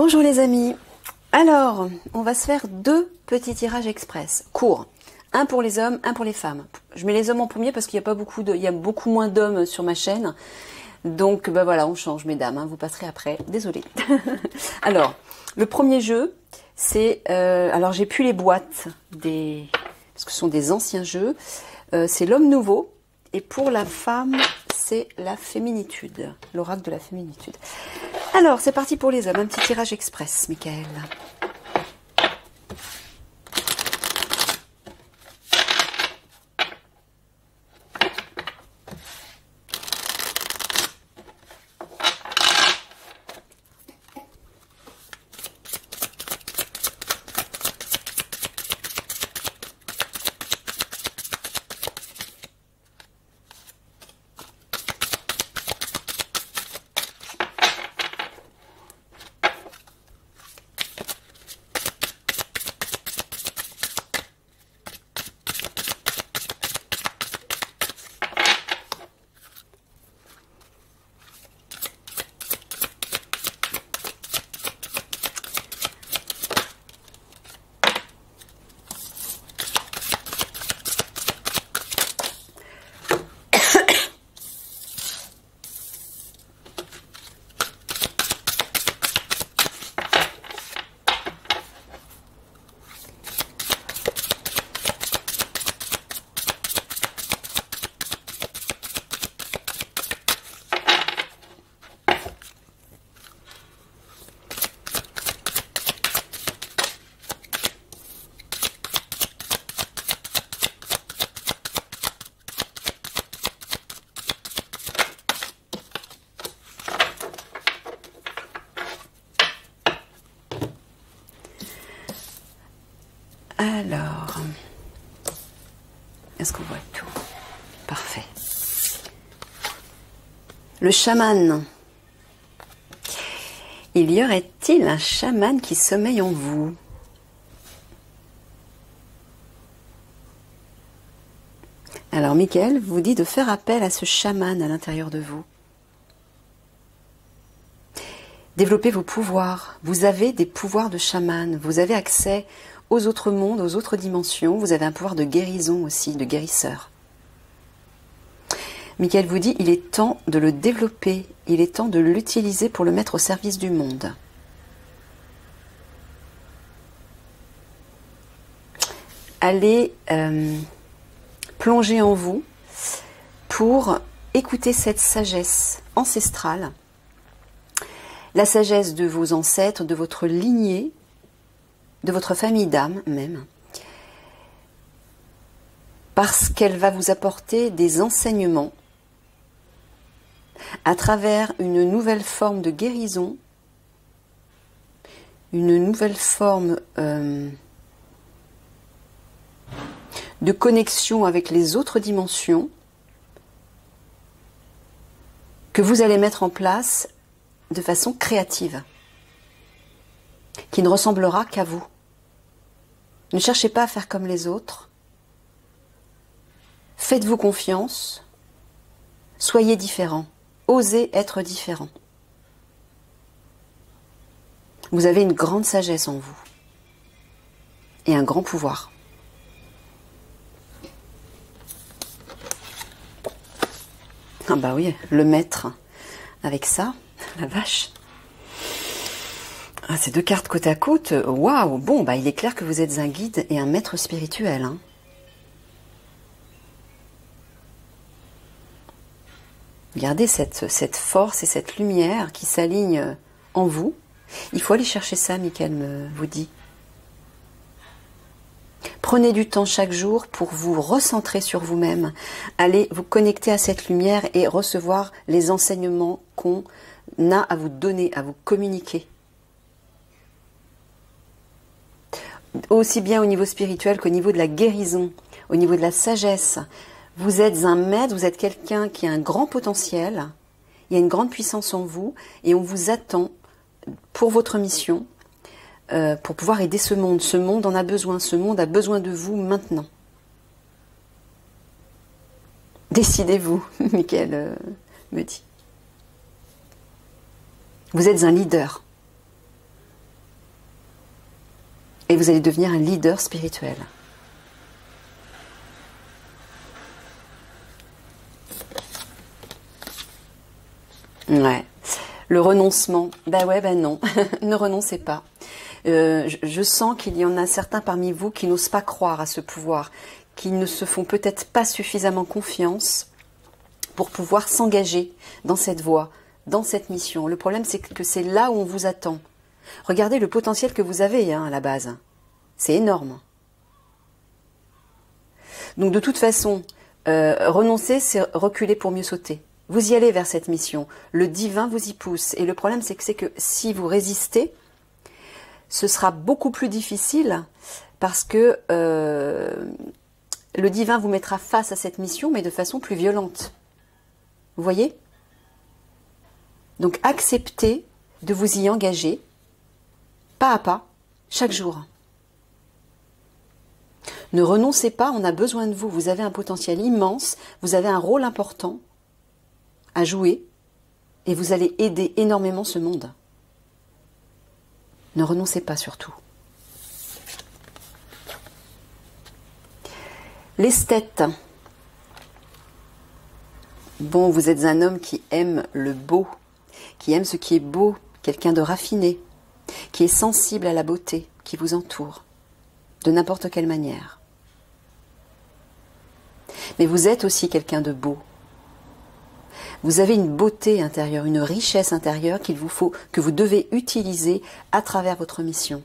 Bonjour les amis, alors on va se faire deux petits tirages express, courts, un pour les hommes, un pour les femmes. Je mets les hommes en premier parce qu'il y a pas beaucoup il y a beaucoup moins d'hommes sur ma chaîne, donc bah voilà, on change mesdames, hein, vous passerez après, désolée. Alors, le premier jeu, c'est, alors j'ai plus les boîtes, parce que ce sont des anciens jeux, c'est l'homme nouveau, et pour la femme, c'est la féminitude, l'oracle de la féminitude. Alors, c'est parti pour les hommes. Un petit tirage express, Michael. Alors, est-ce qu'on voit tout? Parfait. Le chaman. Il y aurait-il un chaman qui sommeille en vous? Alors, Michael vous dit de faire appel à ce chaman à l'intérieur de vous. Développez vos pouvoirs. Vous avez des pouvoirs de chaman. Vous avez accès aux autres mondes, aux autres dimensions. Vous avez un pouvoir de guérison aussi, de guérisseur. Michael vous dit, il est temps de le développer. Il est temps de l'utiliser pour le mettre au service du monde. Allez plonger en vous pour écouter cette sagesse ancestrale. La sagesse de vos ancêtres, de votre lignée, de votre famille d'âme même, parce qu'elle va vous apporter des enseignements à travers une nouvelle forme de guérison, une nouvelle forme de connexion avec les autres dimensions que vous allez mettre en place de façon créative, qui ne ressemblera qu'à vous. Ne cherchez pas à faire comme les autres. Faites-vous confiance. Soyez différents. Osez être différents. Vous avez une grande sagesse en vous. Et un grand pouvoir. Ah bah oui, le maître avec ça, la vache. Ah, ces deux cartes côte à côte, waouh, bon, bah il est clair que vous êtes un guide et un maître spirituel. Hein. Regardez cette force et cette lumière qui s'aligne en vous. Il faut aller chercher ça, Michael vous dit. Prenez du temps chaque jour pour vous recentrer sur vous-même. Allez vous connecter à cette lumière et recevoir les enseignements qu'on a à vous donner, à vous communiquer. Aussi bien au niveau spirituel qu'au niveau de la guérison, au niveau de la sagesse. Vous êtes un maître, vous êtes quelqu'un qui a un grand potentiel, il y a une grande puissance en vous et on vous attend pour votre mission, pour pouvoir aider ce monde. Ce monde en a besoin, ce monde a besoin de vous maintenant. Décidez-vous, Michael me dit. Vous êtes un leader. Et vous allez devenir un leader spirituel. Ouais. Le renoncement. Ben ouais, ben non. Ne renoncez pas. Je sens qu'il y en a certains parmi vous qui n'osent pas croire à ce pouvoir, qui ne se font peut-être pas suffisamment confiance pour pouvoir s'engager dans cette voie, dans cette mission. Le problème, c'est que c'est là où on vous attend. Regardez le potentiel que vous avez à la base. C'est énorme. Donc de toute façon, renoncer, c'est reculer pour mieux sauter. Vous y allez vers cette mission. Le divin vous y pousse. Et le problème, c'est que si vous résistez, ce sera beaucoup plus difficile parce que le divin vous mettra face à cette mission, mais de façon plus violente. Vous voyez? Donc acceptez de vous y engager, pas à pas, chaque jour. Ne renoncez pas, on a besoin de vous. Vous avez un potentiel immense, vous avez un rôle important à jouer et vous allez aider énormément ce monde. Ne renoncez pas surtout. L'esthète. Bon, vous êtes un homme qui aime le beau, qui aime ce qui est beau, quelqu'un de raffiné, qui est sensible à la beauté qui vous entoure, de n'importe quelle manière. Mais vous êtes aussi quelqu'un de beau. Vous avez une beauté intérieure, une richesse intérieure que vous devez utiliser à travers votre mission.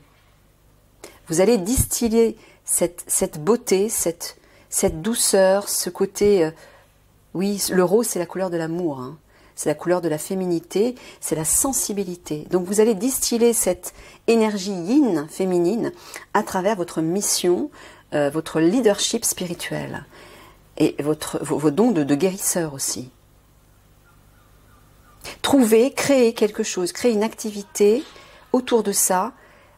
Vous allez distiller cette beauté, cette douceur, ce côté... oui, le rose, c'est la couleur de l'amour, hein. C'est la couleur de la féminité, c'est la sensibilité. Donc vous allez distiller cette énergie yin, féminine, à travers votre mission, votre leadership spirituel et vos dons de guérisseur aussi. Trouvez, créez quelque chose, créez une activité autour de ça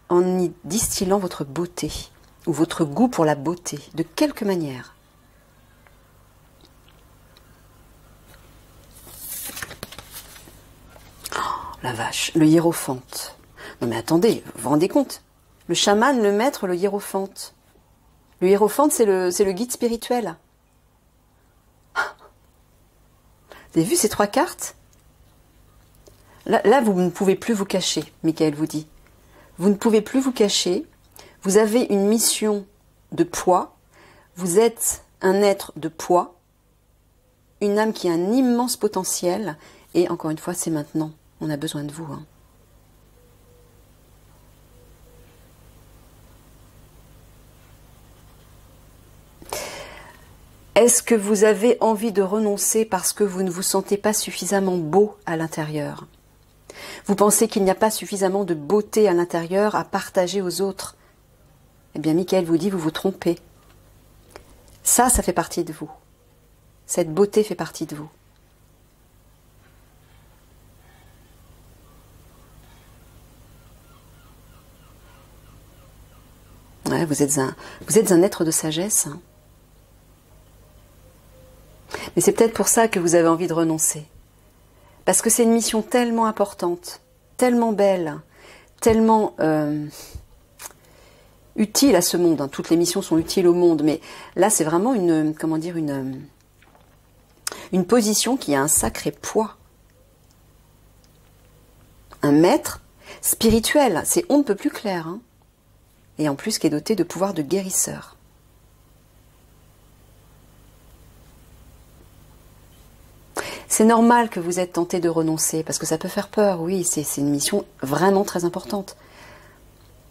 en y distillant votre beauté ou votre goût pour la beauté, de quelque manière. Oh, la vache, le hiérophante. Non mais attendez, vous vous rendez compte? Le chaman, le maître, le hiérophante. Le hiérophante, c'est le guide spirituel. Vous avez vu ces 3 cartes? Là, vous ne pouvez plus vous cacher, Michael vous dit. Vous ne pouvez plus vous cacher. Vous avez une mission de poids. Vous êtes un être de poids. Une âme qui a un immense potentiel. Et encore une fois, c'est maintenant. On a besoin de vous. Hein. Est-ce que vous avez envie de renoncer parce que vous ne vous sentez pas suffisamment beau à l'intérieur ? Vous pensez qu'il n'y a pas suffisamment de beauté à l'intérieur à partager aux autres? Eh bien, Michael vous dit, vous vous trompez. Ça fait partie de vous. Cette beauté fait partie de vous. Ouais, vous êtes un être de sagesse. Hein. Mais c'est peut-être pour ça que vous avez envie de renoncer. Parce que c'est une mission tellement importante, tellement belle, tellement utile à ce monde. Hein. Toutes les missions sont utiles au monde, mais là c'est vraiment une position qui a un sacré poids. Un maître spirituel, c'est on ne peut plus clair. Hein. Et en plus qui est doté de pouvoirs de guérisseur. C'est normal que vous êtes tenté de renoncer, parce que ça peut faire peur, oui, c'est une mission vraiment très importante.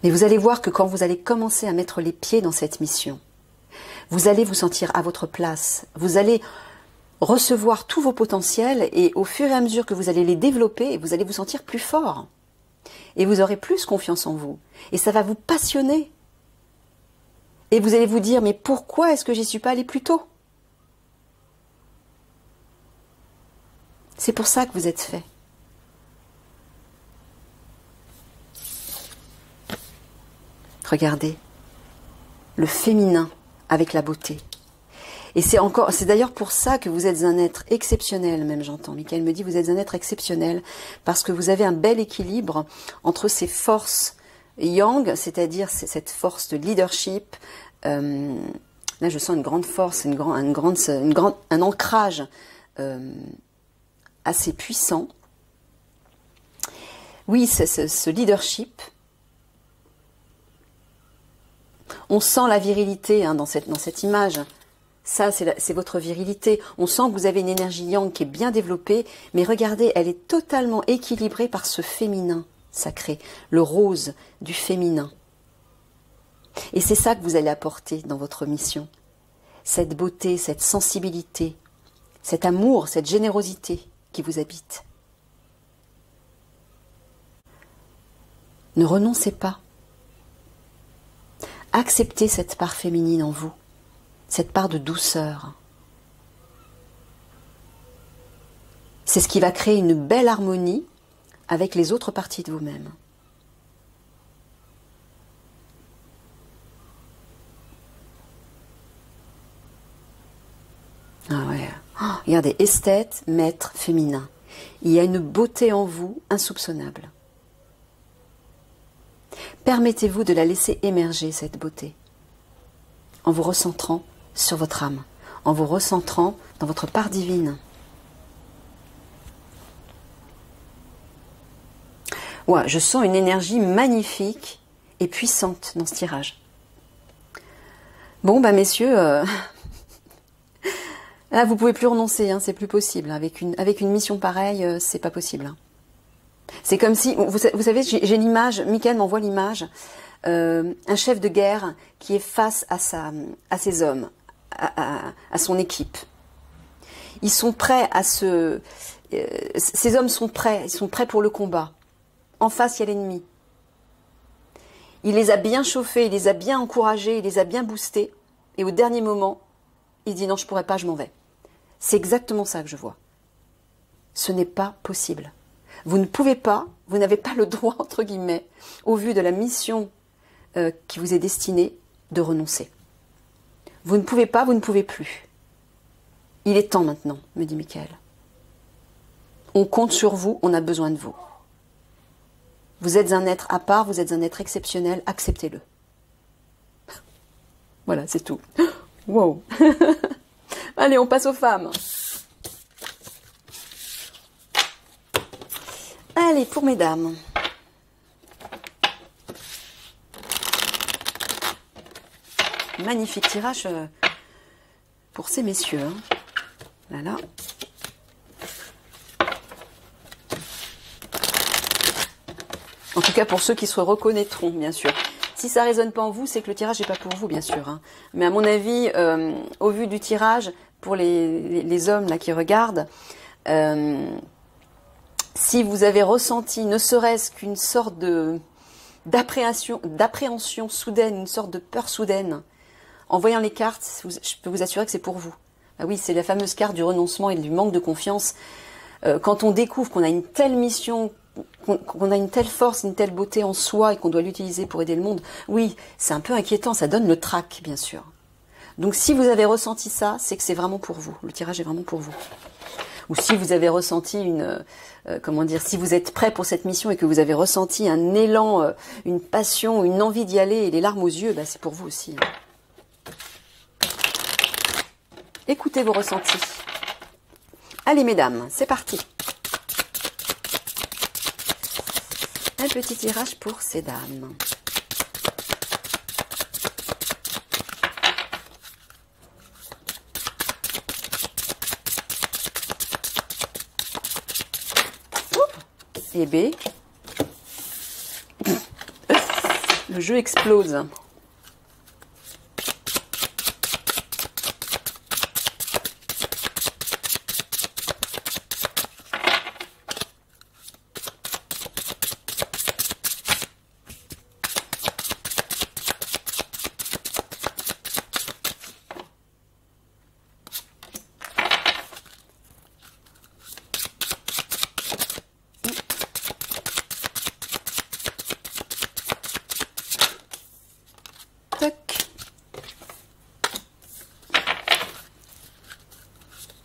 Mais vous allez voir que quand vous allez commencer à mettre les pieds dans cette mission, vous allez vous sentir à votre place, vous allez recevoir tous vos potentiels, et au fur et à mesure que vous allez les développer, vous allez vous sentir plus fort. Et vous aurez plus confiance en vous. Et ça va vous passionner. Et vous allez vous dire, mais pourquoi est-ce que j'y suis pas allé plus tôt ? C'est pour ça que vous êtes fait. Regardez, le féminin avec la beauté. Et c'est d'ailleurs pour ça que vous êtes un être exceptionnel, même j'entends. Michael me dit, vous êtes un être exceptionnel, parce que vous avez un bel équilibre entre ces forces Yang, c'est-à-dire cette force de leadership. Là, je sens une grande force, un ancrage assez puissant. Oui, ce leadership. On sent la virilité hein, dans cette image. Ça, c'est votre virilité. On sent que vous avez une énergie yang qui est bien développée, mais regardez, elle est totalement équilibrée par ce féminin sacré, le rose du féminin. Et c'est ça que vous allez apporter dans votre mission. Cette beauté, cette sensibilité, cet amour, cette générosité qui vous habite. Ne renoncez pas. Acceptez cette part féminine en vous, cette part de douceur. C'est ce qui va créer une belle harmonie avec les autres parties de vous-même. Ah ouais. Oh, regardez, esthète, maître, féminin. Il y a une beauté en vous insoupçonnable. Permettez-vous de la laisser émerger, cette beauté, en vous recentrant sur votre âme, en vous recentrant dans votre part divine. Ouais, je sens une énergie magnifique et puissante dans ce tirage. Bon, bah messieurs, là vous pouvez plus renoncer, hein, c'est plus possible. Avec une mission pareille, c'est pas possible. Hein. C'est comme si, vous savez, j'ai l'image, Mickaël m'envoie l'image, un chef de guerre qui est face à ses hommes, à son équipe. Ils sont prêts ces hommes sont prêts, ils sont prêts pour le combat. En face, il y a l'ennemi. Il les a bien chauffés, il les a bien encouragés, il les a bien boostés. Et au dernier moment, il dit non, je ne pourrai pas, je m'en vais. C'est exactement ça que je vois. Ce n'est pas possible. Vous ne pouvez pas, vous n'avez pas le droit, entre guillemets, au vu de la mission qui vous est destinée, de renoncer. Vous ne pouvez pas, vous ne pouvez plus. Il est temps maintenant, me dit Mickaël. On compte sur vous, on a besoin de vous. Vous êtes un être à part, vous êtes un être exceptionnel, acceptez-le. Voilà, c'est tout. Wow. Allez, on passe aux femmes. Allez, pour mesdames. Magnifique tirage pour ces messieurs. Hein. Là, là. En tout cas, pour ceux qui se reconnaîtront, bien sûr. Si ça ne résonne pas en vous, c'est que le tirage n'est pas pour vous, bien sûr. Hein. Mais à mon avis, au vu du tirage, pour les hommes là qui regardent, si vous avez ressenti ne serait-ce qu'une sorte d'appréhension soudaine, une sorte de peur soudaine, en voyant les cartes, je peux vous assurer que c'est pour vous. Ah oui, c'est la fameuse carte du renoncement et du manque de confiance. Quand on découvre qu'on a une telle mission, qu'on a une telle force, une telle beauté en soi et qu'on doit l'utiliser pour aider le monde, oui, c'est un peu inquiétant, ça donne le trac, bien sûr. Donc si vous avez ressenti ça, c'est que c'est vraiment pour vous, le tirage est vraiment pour vous. Ou si vous avez ressenti si vous êtes prêt pour cette mission et que vous avez ressenti un élan, une passion, une envie d'y aller et les larmes aux yeux, bah, c'est pour vous aussi. Écoutez vos ressentis. Allez mesdames, c'est parti. Un petit tirage pour ces dames. Et B. Le jeu explose.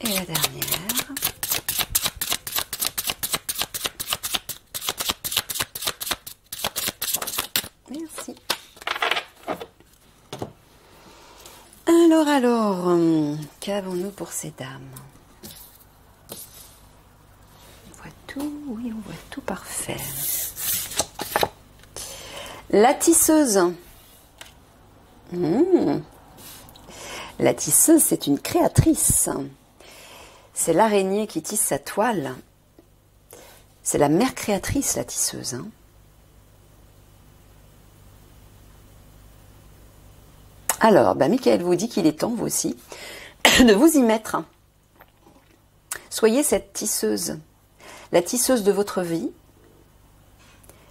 Et la dernière. Merci. Alors, qu'avons-nous pour ces dames? On voit tout, oui, on voit tout parfait. La tisseuse. La tisseuse, c'est une créatrice. C'est l'araignée qui tisse sa toile. C'est la mère créatrice, la tisseuse. Alors, Michael vous dit qu'il est temps, vous aussi, de vous y mettre. Soyez cette tisseuse, la tisseuse de votre vie,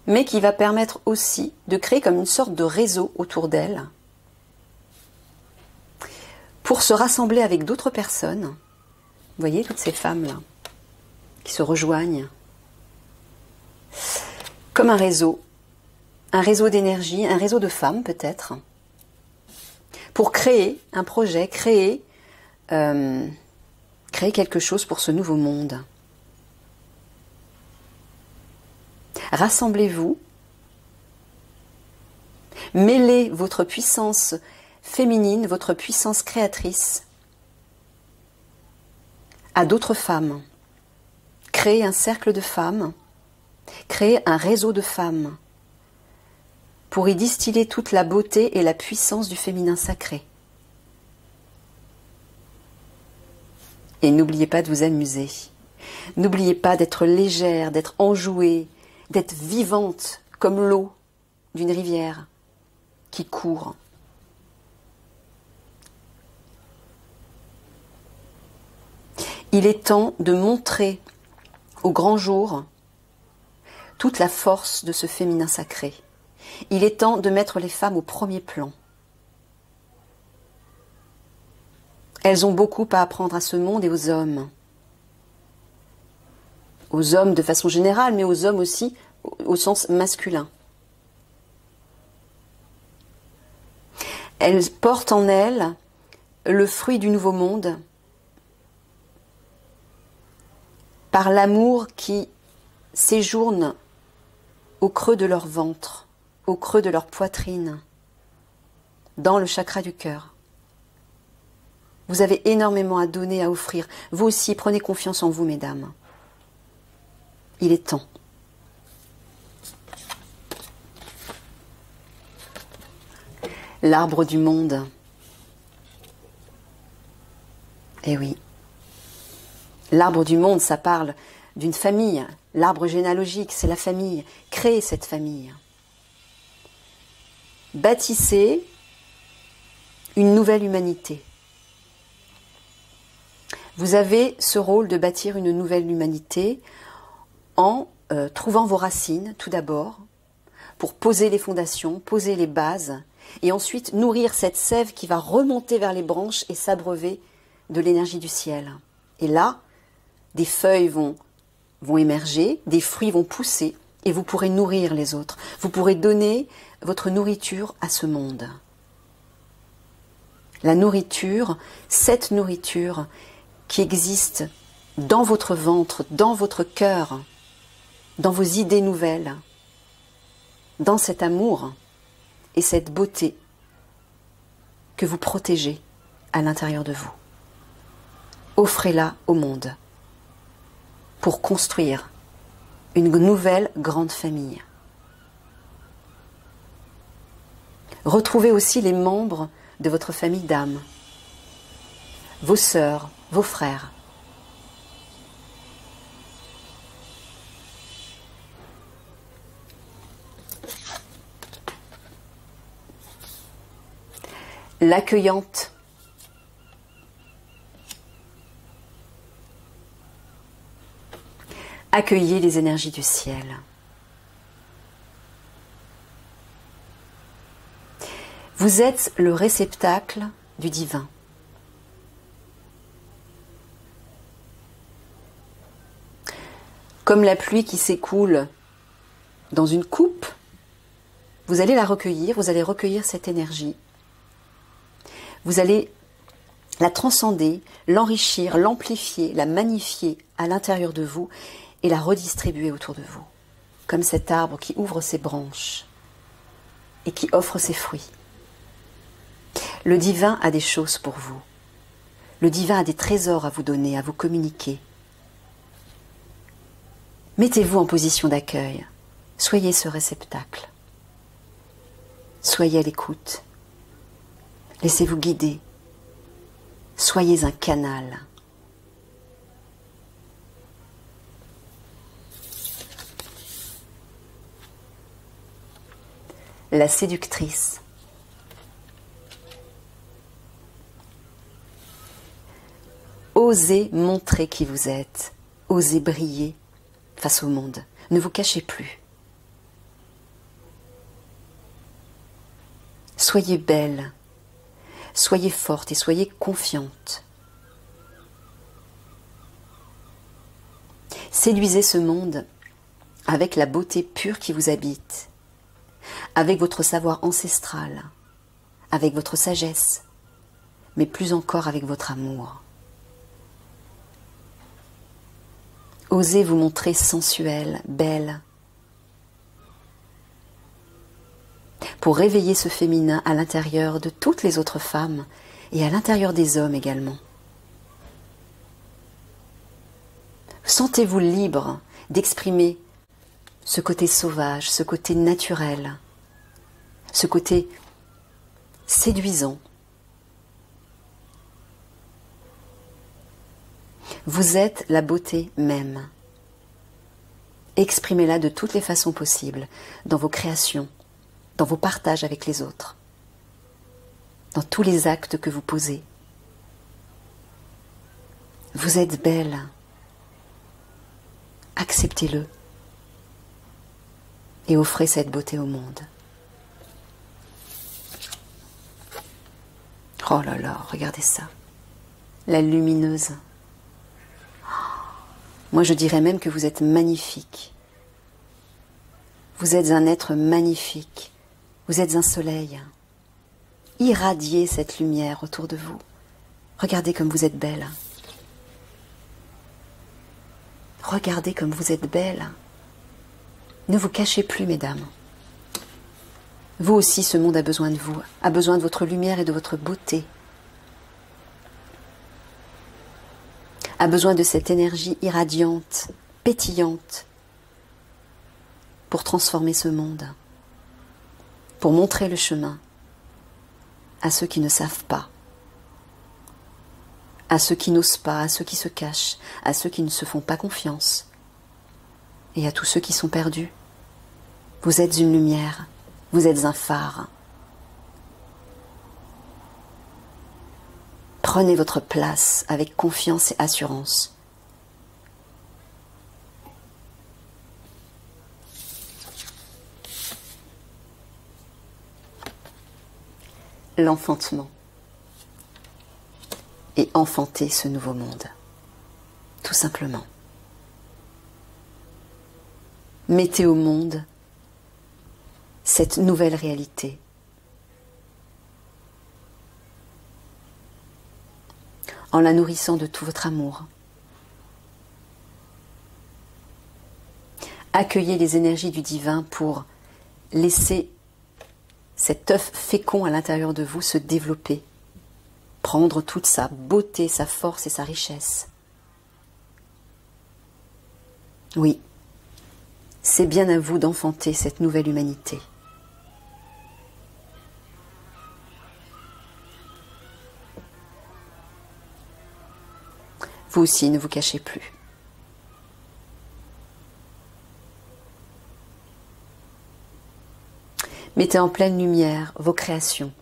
mais qui va permettre aussi de créer comme une sorte de réseau autour d'elle pour se rassembler avec d'autres personnes. Vous voyez, toutes ces femmes-là qui se rejoignent comme un réseau d'énergie, un réseau de femmes peut-être, pour créer un projet, créer quelque chose pour ce nouveau monde. Rassemblez-vous, mêlez votre puissance féminine, votre puissance créatrice à d'autres femmes. Créez un cercle de femmes, créez un réseau de femmes pour y distiller toute la beauté et la puissance du féminin sacré. Et n'oubliez pas de vous amuser. N'oubliez pas d'être légère, d'être enjouée, d'être vivante comme l'eau d'une rivière qui court. Il est temps de montrer au grand jour toute la force de ce féminin sacré. Il est temps de mettre les femmes au premier plan. Elles ont beaucoup à apprendre à ce monde et aux hommes. Aux hommes de façon générale, mais aux hommes aussi au sens masculin. Elles portent en elles le fruit du nouveau monde par l'amour qui séjourne au creux de leur ventre, au creux de leur poitrine, dans le chakra du cœur. Vous avez énormément à donner, à offrir. Vous aussi, prenez confiance en vous, mesdames. Il est temps. L'arbre du monde. Eh oui. L'arbre du monde, ça parle d'une famille. L'arbre généalogique, c'est la famille. Créez cette famille. Bâtissez une nouvelle humanité. Vous avez ce rôle de bâtir une nouvelle humanité en trouvant vos racines, tout d'abord, pour poser les fondations, poser les bases, et ensuite nourrir cette sève qui va remonter vers les branches et s'abreuver de l'énergie du ciel. Et là, des feuilles vont émerger, des fruits vont pousser, et vous pourrez nourrir les autres. Vous pourrez donner votre nourriture à ce monde. La nourriture, cette nourriture qui existe dans votre ventre, dans votre cœur, dans vos idées nouvelles, dans cet amour et cette beauté que vous protégez à l'intérieur de vous. Offrez-la au monde pour construire une nouvelle grande famille. Retrouvez aussi les membres de votre famille d'âme, vos sœurs, vos frères. L'accueillante. Accueillez les énergies du ciel. Vous êtes le réceptacle du divin. Comme la pluie qui s'écoule dans une coupe, vous allez la recueillir, vous allez recueillir cette énergie. Vous allez la transcender, l'enrichir, l'amplifier, la magnifier à l'intérieur de vous et la redistribuer autour de vous, comme cet arbre qui ouvre ses branches et qui offre ses fruits. Le divin a des choses pour vous. Le divin a des trésors à vous donner, à vous communiquer. Mettez-vous en position d'accueil. Soyez ce réceptacle. Soyez à l'écoute. Laissez-vous guider. Soyez un canal. La séductrice. Osez montrer qui vous êtes. Osez briller face au monde. Ne vous cachez plus. Soyez belle. Soyez forte et soyez confiante. Séduisez ce monde avec la beauté pure qui vous habite, avec votre savoir ancestral, avec votre sagesse, mais plus encore avec votre amour. Osez vous montrer sensuelle, belle, pour réveiller ce féminin à l'intérieur de toutes les autres femmes et à l'intérieur des hommes également. Sentez-vous libre d'exprimer ce côté sauvage, ce côté naturel, ce côté séduisant. Vous êtes la beauté même. Exprimez-la de toutes les façons possibles, dans vos créations, dans vos partages avec les autres, dans tous les actes que vous posez. Vous êtes belle. Acceptez-le et offrez cette beauté au monde. Oh là là, regardez ça. La lumineuse. Moi, je dirais même que vous êtes magnifique. Vous êtes un être magnifique. Vous êtes un soleil. Irradiez cette lumière autour de vous. Regardez comme vous êtes belle. Regardez comme vous êtes belle. Ne vous cachez plus, mesdames. Vous aussi, ce monde a besoin de vous, a besoin de votre lumière et de votre beauté. A besoin de cette énergie irradiante, pétillante, pour transformer ce monde, pour montrer le chemin à ceux qui ne savent pas, à ceux qui n'osent pas, à ceux qui se cachent, à ceux qui ne se font pas confiance, et à tous ceux qui sont perdus. Vous êtes une lumière, vous êtes un phare. Prenez votre place avec confiance et assurance. L'enfantement. Et enfanter ce nouveau monde. Tout simplement. Mettez au monde cette nouvelle réalité. En la nourrissant de tout votre amour. Accueillez les énergies du divin pour laisser cet œuf fécond à l'intérieur de vous se développer, prendre toute sa beauté, sa force et sa richesse. Oui, c'est bien à vous d'enfanter cette nouvelle humanité. Vous aussi, ne vous cachez plus. Mettez en pleine lumière vos créations,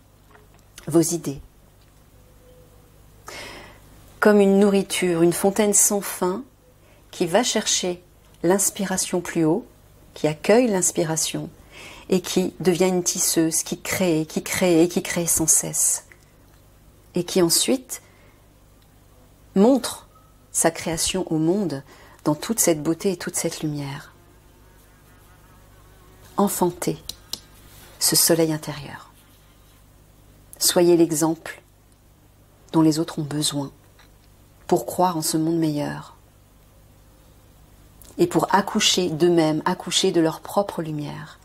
vos idées. Comme une nourriture, une fontaine sans fin qui va chercher l'inspiration plus haut, qui accueille l'inspiration et qui devient une tisseuse, qui crée sans cesse. Et qui ensuite montre sa création au monde dans toute cette beauté et toute cette lumière. Enfantez ce soleil intérieur. Soyez l'exemple dont les autres ont besoin pour croire en ce monde meilleur et pour accoucher d'eux-mêmes, accoucher de leur propre lumière,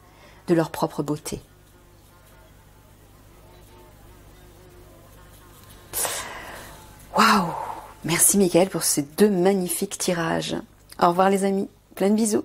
de leur propre beauté. Waouh! Merci Mickaël pour ces 2 magnifiques tirages. Au revoir les amis. Plein de bisous.